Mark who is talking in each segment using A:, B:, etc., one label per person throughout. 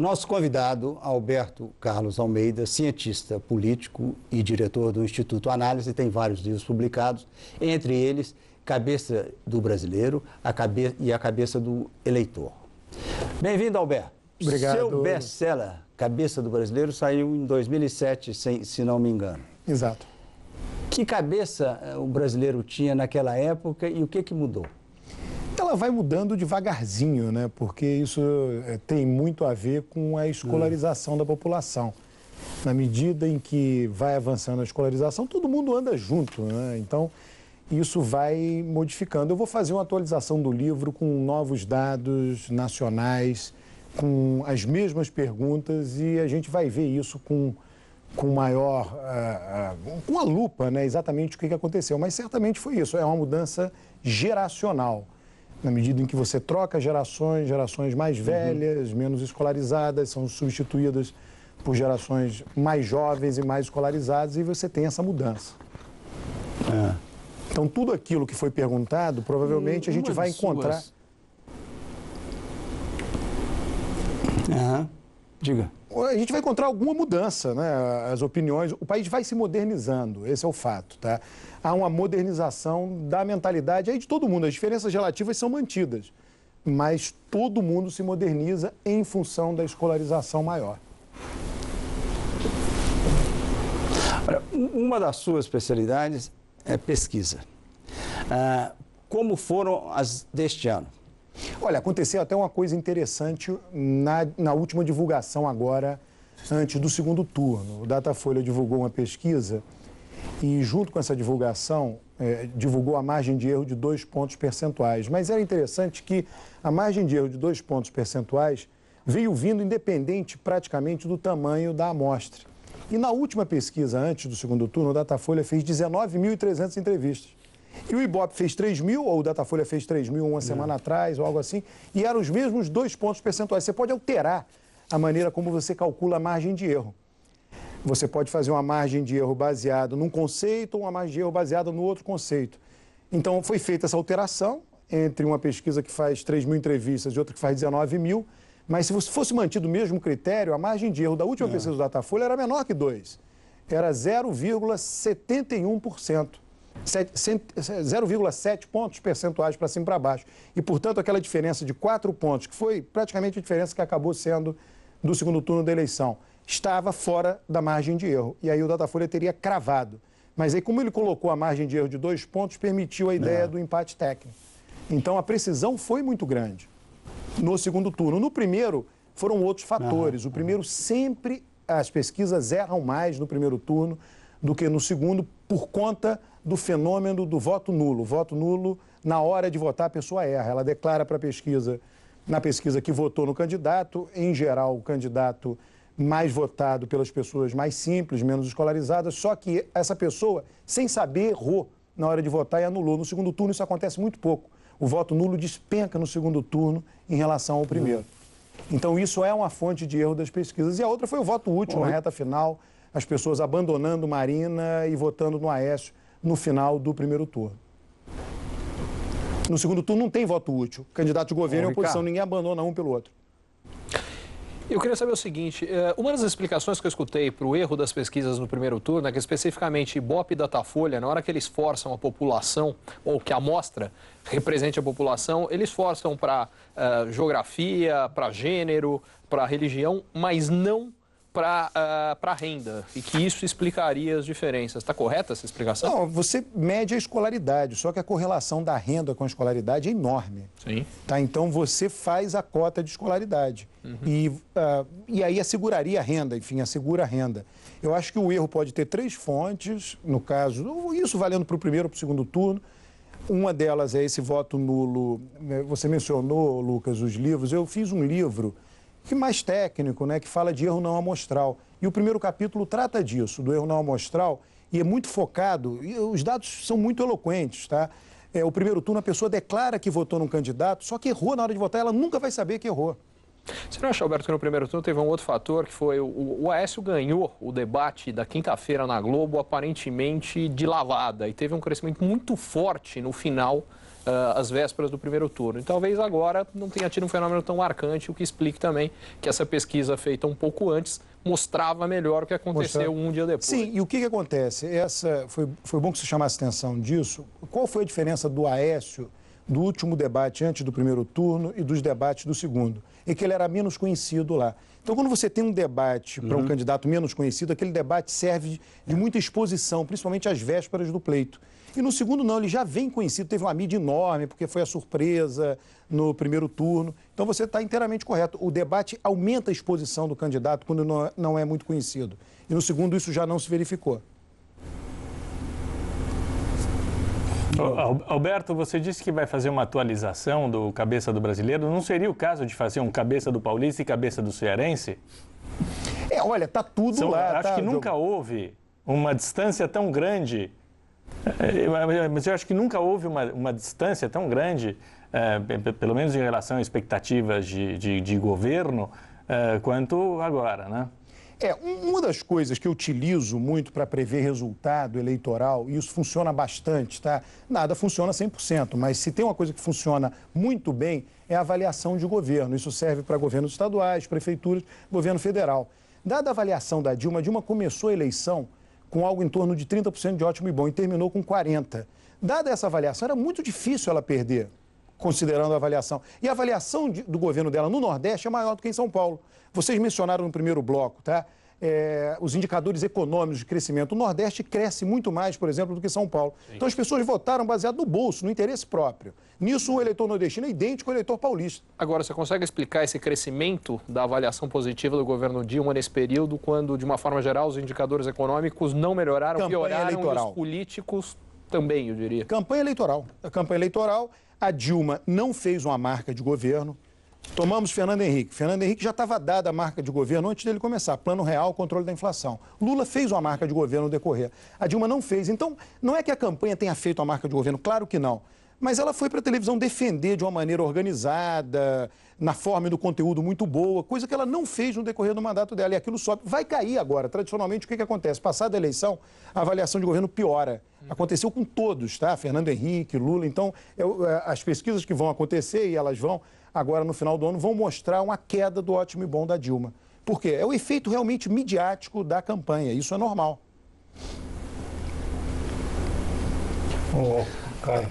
A: Nosso convidado, Alberto Carlos Almeida, cientista político e diretor do Instituto Análise, tem vários livros publicados, entre eles Cabeça do Brasileiro e a Cabeça do Eleitor. Bem-vindo, Alberto.
B: Obrigado.
A: Seu best-seller, Cabeça do Brasileiro, saiu em 2007, se não me engano.
B: Exato.
A: Que cabeça o brasileiro tinha naquela época e o que mudou?
B: Ela vai mudando devagarzinho, né? Porque isso tem muito a ver com a escolarização da população. Na medida em que vai avançando a escolarização, todo mundo anda junto, né? Então, isso vai modificando. Eu vou fazer uma atualização do livro com novos dados nacionais, com as mesmas perguntas, e a gente vai ver isso com maior, com a lupa, né? Exatamente o que aconteceu. Mas certamente foi isso, é uma mudança geracional. Na medida em que você troca gerações mais velhas, menos escolarizadas, são substituídas por gerações mais jovens e mais escolarizadas, e você tem essa mudança. Então, tudo aquilo que foi perguntado, provavelmente a gente vai encontrar...
A: Diga.
B: A gente vai encontrar alguma mudança, né? As opiniões, o país vai se modernizando, esse é o fato, tá? Há uma modernização da mentalidade aí de todo mundo, as diferenças relativas são mantidas, mas todo mundo se moderniza em função da escolarização maior.
A: Uma das suas especialidades é pesquisa. Como foram as deste ano?
B: Olha, aconteceu até uma coisa interessante na última divulgação agora, antes do segundo turno. O Datafolha divulgou uma pesquisa e, junto com essa divulgação, divulgou a margem de erro de 2 pontos percentuais. Mas era interessante que a margem de erro de 2 pontos percentuais veio vindo independente praticamente do tamanho da amostra. E na última pesquisa, antes do segundo turno, o Datafolha fez 19.300 entrevistas. E o Ibope fez 3.000, ou o Datafolha fez 3.000 uma semana atrás, ou algo assim, e eram os mesmos 2 pontos percentuais. Você pode alterar a maneira como você calcula a margem de erro. Você pode fazer uma margem de erro baseada num conceito ou uma margem de erro baseada no outro conceito. Então, foi feita essa alteração entre uma pesquisa que faz 3.000 entrevistas e outra que faz 19.000, mas se fosse mantido o mesmo critério, a margem de erro da última pesquisa do Datafolha era menor que 2. Era 0,71%. 0,7 pontos percentuais para cima e para baixo. E, portanto, aquela diferença de 4 pontos, que foi praticamente a diferença que acabou sendo do segundo turno da eleição, estava fora da margem de erro. E aí o Datafolha teria cravado. Mas aí, como ele colocou a margem de erro de 2 pontos, permitiu a ideia do empate técnico. Então, a precisão foi muito grande no segundo turno. No primeiro, foram outros fatores. O primeiro, sempre as pesquisas erram mais no primeiro turno do que no segundo, por conta do fenômeno do voto nulo. O voto nulo, na hora de votar, a pessoa erra. Ela declara para a pesquisa, na pesquisa que votou no candidato, em geral, o candidato mais votado pelas pessoas mais simples, menos escolarizadas, só que essa pessoa, sem saber, errou na hora de votar e anulou. No segundo turno, isso acontece muito pouco. O voto nulo despenca no segundo turno em relação ao primeiro. Então, isso é uma fonte de erro das pesquisas. E a outra foi o voto útil na reta final, as pessoas abandonando Marina e votando no Aécio no final do primeiro turno. No segundo turno não tem voto útil. Candidato de governo e oposição, ninguém abandona um pelo outro.
C: Eu queria saber o seguinte, uma das explicações que eu escutei para o erro das pesquisas no primeiro turno é que, especificamente, Ibope e Datafolha, na hora que eles forçam a população, ou que a amostra represente a população, eles forçam para geografia, para gênero, para religião, mas não para renda, e que isso explicaria as diferenças. Está correta essa explicação?
B: Não, você mede a escolaridade, só que a correlação da renda com a escolaridade é enorme.
C: Sim.
B: Tá? Então, você faz a cota de escolaridade. E aí asseguraria a renda, enfim, assegura a renda. Eu acho que o erro pode ter 3 fontes, no caso, isso valendo para o primeiro ou para o segundo turno. Uma delas é esse voto nulo. Você mencionou, Lucas, os livros. Eu fiz um livro que mais técnico, né, que fala de erro não amostral. E o primeiro capítulo trata disso, do erro não amostral, e é muito focado, e os dados são muito eloquentes, tá? O primeiro turno, a pessoa declara que votou num candidato, só que errou na hora de votar, ela nunca vai saber que errou.
C: Você não acha, Alberto, que no primeiro turno teve um outro fator, que foi o Aécio ganhou o debate da quinta-feira na Globo, aparentemente de lavada, e teve um crescimento muito forte no final às vésperas do primeiro turno. E talvez agora não tenha tido um fenômeno tão marcante, o que explique também que essa pesquisa feita um pouco antes mostrava melhor o que aconteceu um dia depois.
B: Sim, e o que acontece? Foi bom que você chamasse atenção disso. Qual foi a diferença do Aécio do último debate antes do primeiro turno e dos debates do segundo? É que ele era menos conhecido lá. Então, quando você tem um debate para um candidato menos conhecido, aquele debate serve de muita exposição, principalmente às vésperas do pleito. E no segundo, não, ele já vem conhecido, teve uma mídia enorme, porque foi a surpresa no primeiro turno. Então, você está inteiramente correto. O debate aumenta a exposição do candidato quando não é muito conhecido. E no segundo, isso já não se verificou.
D: Alberto, você disse que vai fazer uma atualização do Cabeça do Brasileiro. Não seria o caso de fazer um Cabeça do Paulista e Cabeça do Cearense?
B: Olha, tá tudo lá.
D: Acho que nunca houve uma distância tão grande. Mas eu acho que nunca houve uma distância tão grande, pelo menos em relação a expectativas de governo, quanto agora, né?
B: Uma das coisas que eu utilizo muito para prever resultado eleitoral, e isso funciona bastante, tá? Nada funciona 100%, mas se tem uma coisa que funciona muito bem, é a avaliação de governo. Isso serve para governos estaduais, prefeituras, governo federal. Dada a avaliação da Dilma, a Dilma começou a eleição com algo em torno de 30% de ótimo e bom e terminou com 40%. Dada essa avaliação, era muito difícil ela perder, considerando a avaliação. E a avaliação do governo dela no Nordeste é maior do que em São Paulo. Vocês mencionaram no primeiro bloco, tá? Os indicadores econômicos de crescimento. O Nordeste cresce muito mais, por exemplo, do que São Paulo. Sim. Então as pessoas votaram baseado no bolso, no interesse próprio. Nisso o eleitor nordestino é idêntico ao eleitor paulista.
C: Agora, você consegue explicar esse crescimento da avaliação positiva do governo Dilma nesse período, quando, de uma forma geral, os indicadores econômicos não melhoraram, pioraram e os políticos também, eu diria?
B: Campanha eleitoral. A campanha eleitoral, a Dilma não fez uma marca de governo. Tomamos Fernando Henrique. Fernando Henrique já estava dada a marca de governo antes dele começar. Plano Real, controle da inflação. Lula fez uma marca de governo no decorrer. A Dilma não fez. Então, não é que a campanha tenha feito uma marca de governo, claro que não. Mas ela foi para a televisão defender de uma maneira organizada, na forma e no conteúdo muito boa, coisa que ela não fez no decorrer do mandato dela. E aquilo sobe. Vai cair agora. Tradicionalmente, o que acontece? Passada a eleição, a avaliação de governo piora. Aconteceu com todos, tá? Fernando Henrique, Lula. Então, as pesquisas que vão acontecer, e elas vão agora no final do ano, vão mostrar uma queda do ótimo e bom da Dilma. Por quê? É o efeito realmente midiático da campanha. Isso é normal.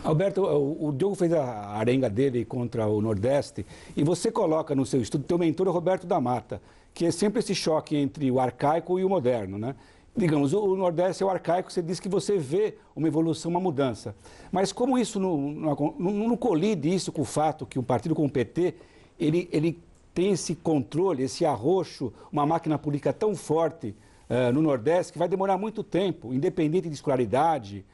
E: Alberto, o Diogo fez a arenga dele contra o Nordeste e você coloca no seu estudo, teu mentor é Roberto da Mata, que é sempre esse choque entre o arcaico e o moderno, né? Digamos, o Nordeste é o arcaico, você diz que você vê uma evolução, uma mudança. Mas como isso não colide isso com o fato que um partido como o PT, ele tem esse controle, esse arroxo, uma máquina política tão forte no Nordeste, que vai demorar muito tempo, independente de escolaridade,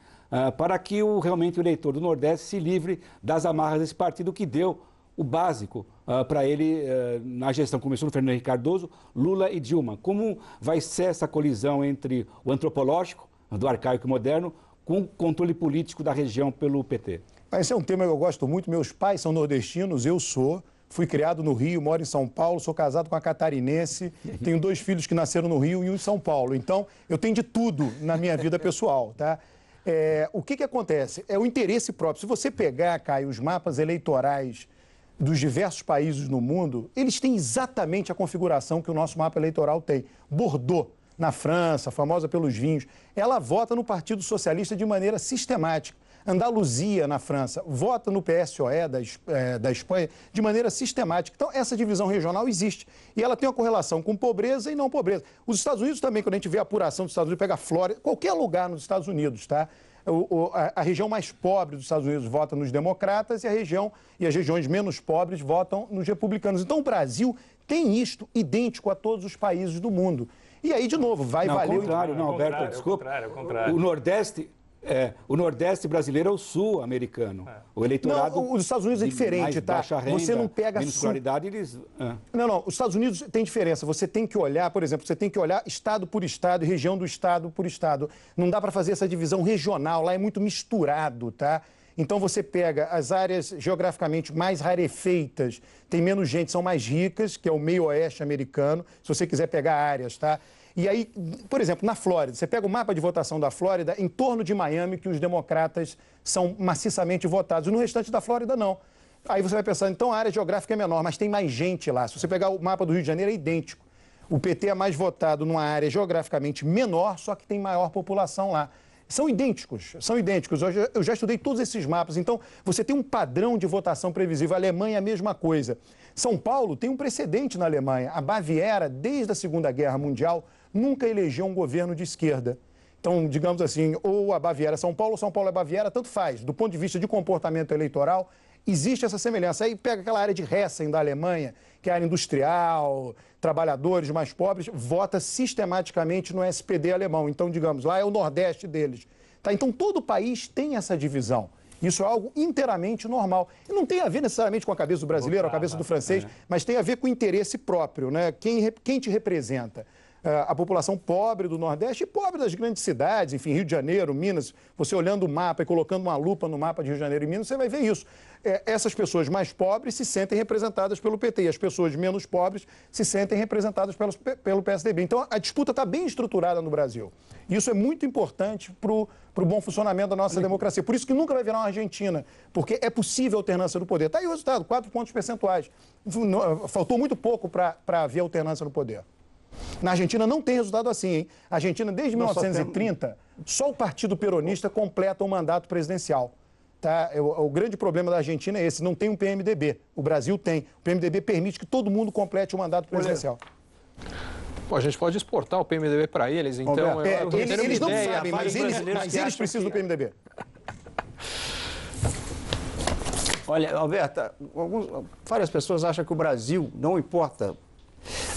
E: para que realmente o eleitor do Nordeste se livre das amarras desse partido que deu o básico para ele na gestão. Começou no Fernando Henrique Cardoso, Lula e Dilma. Como vai ser essa colisão entre o antropológico, do arcaico e moderno, com o controle político da região pelo PT?
B: Esse é um tema que eu gosto muito. Meus pais são nordestinos, eu sou. Fui criado no Rio, moro em São Paulo, sou casado com uma catarinense, tenho 2 filhos que nasceram no Rio e um em São Paulo. Então, eu tenho de tudo na minha vida pessoal, tá? O que acontece? É o interesse próprio. Se você pegar, Caio, os mapas eleitorais dos diversos países no mundo, eles têm exatamente a configuração que o nosso mapa eleitoral tem. Bordeaux, na França, famosa pelos vinhos, ela vota no Partido Socialista de maneira sistemática. Andaluzia, na França, vota no PSOE da Espanha de maneira sistemática. Então, essa divisão regional existe. E ela tem uma correlação com pobreza e não pobreza. Os Estados Unidos também, quando a gente vê a apuração dos Estados Unidos, pega a Flórida, qualquer lugar nos Estados Unidos, tá? A região mais pobre dos Estados Unidos vota nos democratas e as regiões menos pobres votam nos republicanos. Então, o Brasil tem isto idêntico a todos os países do mundo. E aí, de novo, vai valer...
E: Não, contrário, não, Alberto, desculpa.
D: É o contrário.
E: O Nordeste brasileiro é o sul-americano. O eleitorado...
B: Não, os Estados Unidos é diferente, tá?
E: Baixa renda,
B: você não pega...
E: menos escolaridade, eles...
B: Não, os Estados Unidos tem diferença. Você tem que olhar, por exemplo, você tem que olhar estado por estado e região do estado por estado. Não dá para fazer essa divisão regional, lá é muito misturado, tá? Então você pega as áreas geograficamente mais rarefeitas, tem menos gente, são mais ricas, que é o meio oeste americano, se você quiser pegar áreas, tá? E aí, por exemplo, na Flórida, você pega o mapa de votação da Flórida, em torno de Miami, que os democratas são maciçamente votados. No restante da Flórida, não. Aí você vai pensar, então a área geográfica é menor, mas tem mais gente lá. Se você pegar o mapa do Rio de Janeiro, é idêntico. O PT é mais votado numa área geograficamente menor, só que tem maior população lá. São idênticos, são idênticos. Eu já estudei todos esses mapas. Então, você tem um padrão de votação previsível. A Alemanha é a mesma coisa. São Paulo tem um precedente na Alemanha. A Baviera, desde a Segunda Guerra Mundial, nunca elegeu um governo de esquerda. Então, digamos assim, ou a Baviera é São Paulo, ou São Paulo é Baviera, tanto faz. Do ponto de vista de comportamento eleitoral, existe essa semelhança. Aí pega aquela área de Hessen da Alemanha, que é a área industrial, trabalhadores mais pobres, vota sistematicamente no SPD alemão. Então, digamos, lá é o Nordeste deles. Tá? Então, todo o país tem essa divisão. Isso é algo inteiramente normal. E não tem a ver necessariamente com a cabeça do brasileiro, ou a cabeça do francês, mas tem a ver com o interesse próprio, né? Quem te representa? A população pobre do Nordeste e pobre das grandes cidades, enfim, Rio de Janeiro, Minas, você olhando o mapa e colocando uma lupa no mapa de Rio de Janeiro e Minas, você vai ver isso. Essas pessoas mais pobres se sentem representadas pelo PT e as pessoas menos pobres se sentem representadas pelo PSDB. Então, a disputa está bem estruturada no Brasil. Isso é muito importante para o bom funcionamento da nossa democracia. Por isso que nunca vai virar uma Argentina, porque é possível a alternância do poder. Está aí o resultado, 4 pontos percentuais. Faltou muito pouco para haver alternância no poder. Na Argentina não tem resultado assim, hein? A Argentina, desde 1930, só o Partido Peronista completa o mandato presidencial. Tá? O grande problema da Argentina é esse, não tem um PMDB. O Brasil tem. O PMDB permite que todo mundo complete o mandato presidencial.
C: Pô, a gente pode exportar o PMDB para eles, então...
B: Eles não sabem, mas eles precisam do PMDB.
A: Olha, Alberto, várias pessoas acham que o Brasil, não importa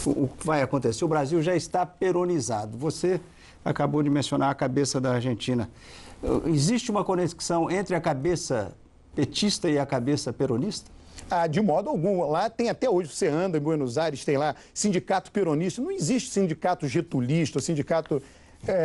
A: o que vai acontecer, o Brasil já está peronizado. Você acabou de mencionar a cabeça da Argentina. Existe uma conexão entre a cabeça petista e a cabeça peronista?
B: De modo algum. Lá tem até hoje, você anda em Buenos Aires, tem lá sindicato peronista. Não existe sindicato getulista, sindicato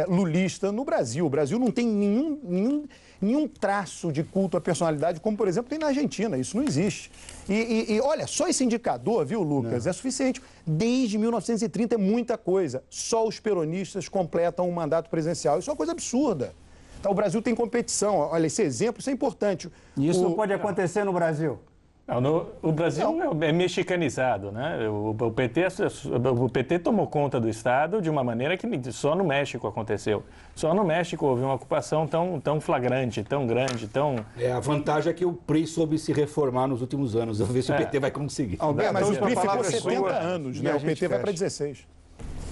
B: lulista no Brasil. O Brasil não tem nenhum traço de culto à personalidade, como, por exemplo, tem na Argentina. Isso não existe. E olha, só esse indicador, viu, Lucas, é suficiente. Desde 1930 é muita coisa. Só os peronistas completam um mandato presidencial. Isso é uma coisa absurda. Tá, o Brasil tem competição. Olha, esse exemplo, isso é importante.
A: E isso não pode acontecer no Brasil?
D: Não, o Brasil é mexicanizado, né? O PT tomou conta do Estado de uma maneira que só no México aconteceu. Só no México houve uma ocupação tão flagrante, tão grande, tão...
E: A vantagem é que o PRI soube se reformar nos últimos anos. Vamos ver se o PT vai conseguir.
B: Mas o PRI ficou 70 anos, né? O PT vai para 16.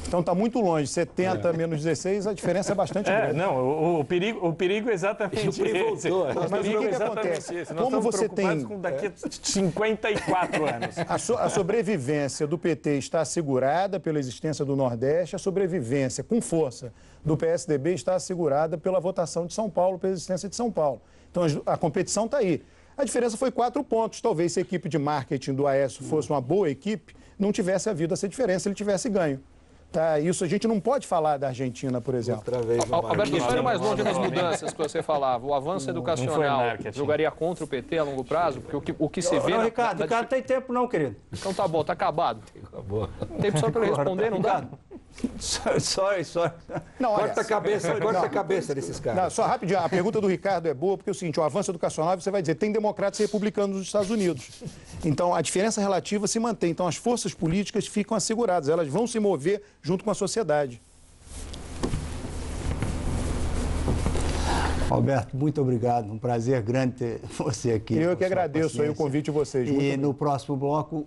B: Então está muito longe, 70 menos 16, a diferença é bastante grande.
D: Não, o perigo é exatamente esse.
B: Mas o que acontece?
D: Esse. Como você tem com daqui a 54 anos.
B: A sobrevivência do PT está assegurada pela existência do Nordeste, a sobrevivência com força do PSDB está assegurada pela votação de São Paulo, pela existência de São Paulo. Então a competição está aí. A diferença foi 4 pontos. Talvez se a equipe de marketing do Aécio fosse uma boa equipe, não tivesse havido essa diferença, ele tivesse ganho. Tá, isso a gente não pode falar da Argentina, por exemplo.
C: Alberto, só indo mais longe nas mudanças que você falava, o avanço educacional jogaria contra o PT a longo prazo? Porque o que se vê...
A: Não, Ricardo, não tem tempo não, querido.
C: Então tá bom, tá acabado. Acabou. Tempo só para ele responder, não dá?
A: Sorry.
B: Não,
E: corta a cabeça desses caras.
B: Não, só rapidinho, a pergunta do Ricardo é boa, porque é o seguinte, o avanço educacional, você vai dizer, tem democratas e republicanos nos Estados Unidos. Então, a diferença relativa se mantém. Então, as forças políticas ficam asseguradas, elas vão se mover junto com a sociedade.
A: Alberto, muito obrigado. Um prazer grande ter você aqui.
B: Eu que agradeço aí o convite de vocês.
A: E no próximo bloco...